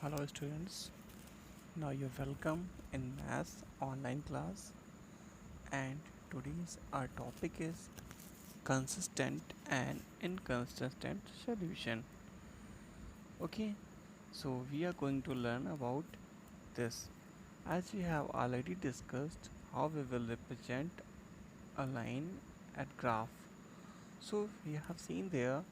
Hello students, now you're welcome in Maths online class, and today's our topic is consistent and inconsistent solution. Okay, so we are going to learn about this. As we have already discussed how we will represent a line at graph. So we have seen there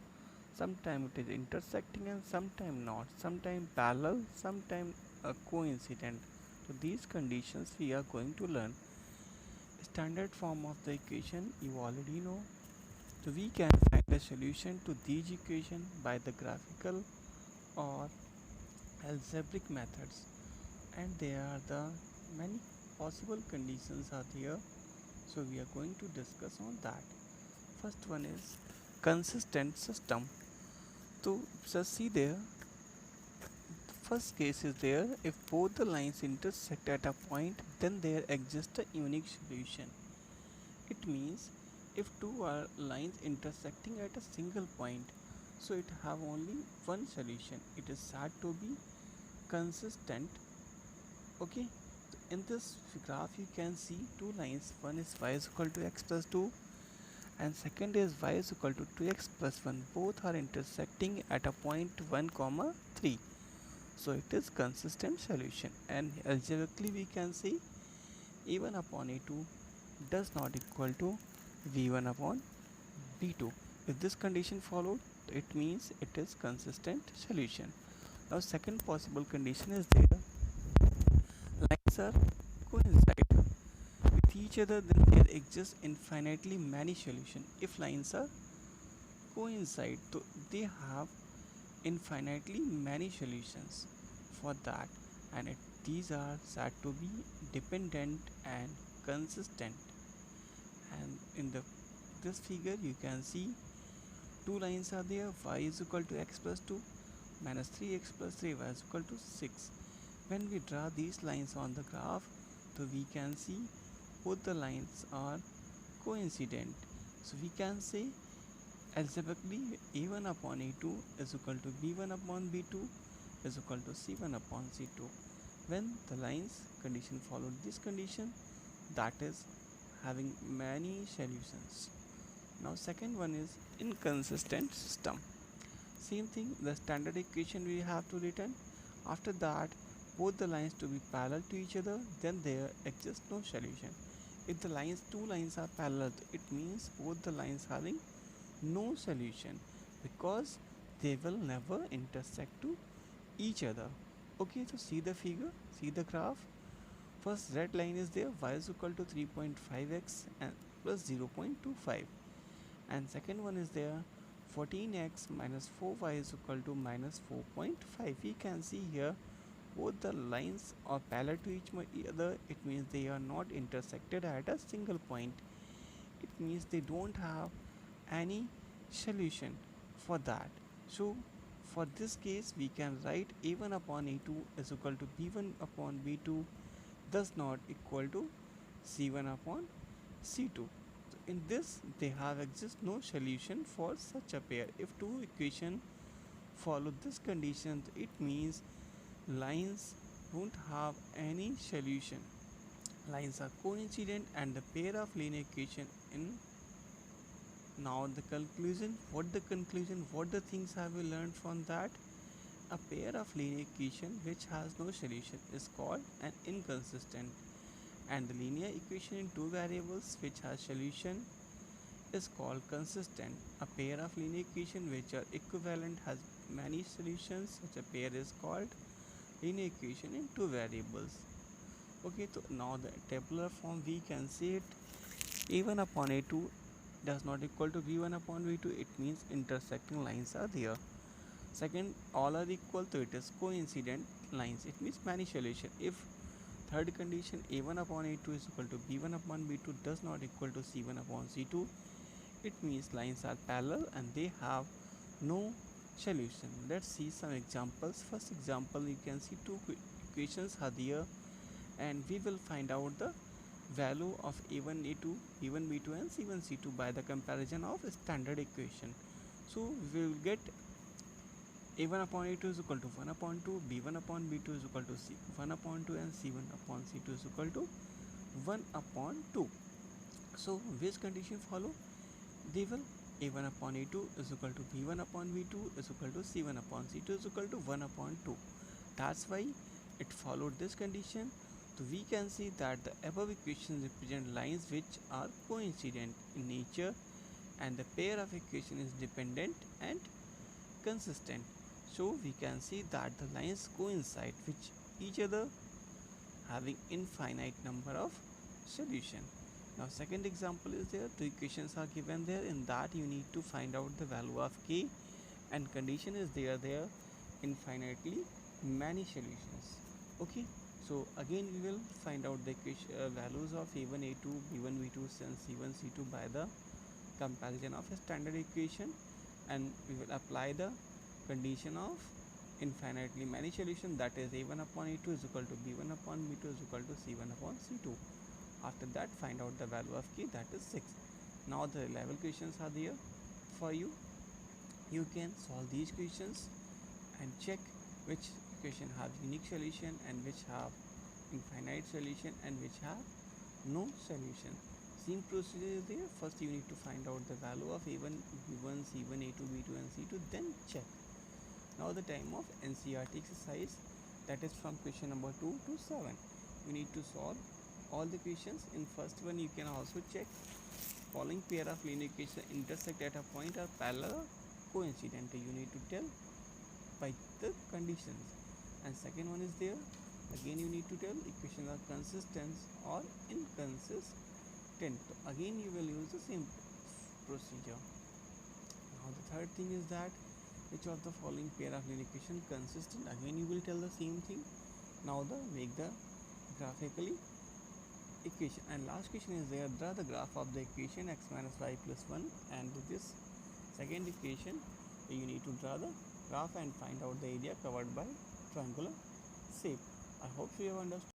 sometime it is intersecting and sometime not, sometime parallel, sometime a coincident. So these conditions we are going to learn. Standard form of the equation you already know. So we can find a solution to these equation by the graphical or algebraic methods, and there are the many possible conditions are there. So we are going to discuss on that. First one is consistent system. So just see there, first case is there, if both the lines intersect at a point, then there exists a unique solution. It means if two are lines intersecting at a single point, so it have only one solution. It is said to be consistent. Okay. So in this graph you can see two lines. One is y is equal to x plus 2 and second is y is equal to 2x plus 1. Both are intersecting at a point 1 comma 3. So it is consistent solution, and algebraically we can see a1 upon a2 does not equal to v1 upon v2. If this condition followed, it means it is consistent solution. Now second possible condition is there, lines are coincide with each other, then there exists infinitely many solutions. If lines are coincide, so they have infinitely many solutions for that, and these are said to be dependent and consistent. And in the this figure you can see two lines are there, y is equal to x plus 2 minus 3x plus 3y is equal to 6. When we draw these lines on the graph, so we can see both the lines are coincident. So we can say algebraically a1 upon a2 is equal to b1 upon b2 is equal to c1 upon c2. When the lines condition followed this condition, that is having many solutions. Now second one is inconsistent system. Same thing, the standard equation we have to return. After that, both the lines to be parallel to each other, then there exists no solution. If the two lines are parallel, it means both the lines having no solution, because they will never intersect to each other. Okay, so see the figure, see the graph. First red line is there, y is equal to 3.5x and plus 0.25, and second one is there, 14x minus 4y is equal to minus 4.5. We can see here both the lines are parallel to each other. It means they are not intersected at a single point. It means they don't have any solution for that. So for this case we can write a1 upon a2 is equal to b1 upon b2 does not equal to c1 upon c2. So in this they have exist no solution for such a pair. If two equation follow this condition, it means lines don't have any solution. Lines are coincident and the pair of linear equation in. Now the conclusion, what the things have we learned from that? A pair of linear equation which has no solution is called an inconsistent, and the linear equation in two variables which has solution is called consistent. A pair of linear equation which are equivalent has many solutions, such a pair is called linear equation in two variables. Okay, so now the tabular form we can see it, a1 upon a2 does not equal to v1 upon v2. It means intersecting lines are there. Second, all are equal, to it is coincident lines, it means many solution. If third condition, a1 upon a2 is equal to b1 upon b2 does not equal to c1 upon c2, it means lines are parallel and they have no solution. Let's see some examples. First example, you can see two equations are there, and we will find out the value of a1 a2 b1 b2 and c1 c2 by the comparison of standard equation. So we will get a1 upon a2 is equal to 1 upon 2, b1 upon b2 is equal to c1 upon 2, and c1 upon c2 is equal to 1 upon 2. So which condition follow? They will a1 upon a2 is equal to b1 upon b2 is equal to c1 upon c2 is equal to 1 upon 2. That's why it followed this condition. So we can see that the above equations represent lines which are coincident in nature, and the pair of equation is dependent and consistent. So we can see that the lines coincide with each other, having infinite number of solution. Now second example is there, two equations are given there. In that you need to find out the value of k, and condition is there infinitely many solutions. Okay, so again we will find out the values of a1 a2 b1 b2 and c1 c2 by the comparison of a standard equation, and we will apply the condition of infinitely many solution, that is a1 upon a2 is equal to b1 upon b2 is equal to c1 upon c2. After that find out the value of k, that is 6. Now the level questions are there for you. You can solve these questions and check which equation have unique solution and which have infinite solution and which have no solution. Same procedure is there. First you need to find out the value of a1 b1 c1 a2 b2 and c2, then check. Now the time of NCERT exercise, that is from question number 2 to 7. You need to solve all the questions. In first one you can also check following pair of linear equations intersect at a point are parallel or coincident. You need to tell by the conditions. And second one is there, again you need to tell equations are consistent or inconsistent. So again you will use the same procedure. Now the third thing is that which of the following pair of linear equation consistent, again you will tell the same thing. Now the make the graphically equation. And last question is there, draw the graph of the equation x minus y plus 1 and this second equation. You need to draw the graph and find out the area covered by triangular shape. I hope you have understood.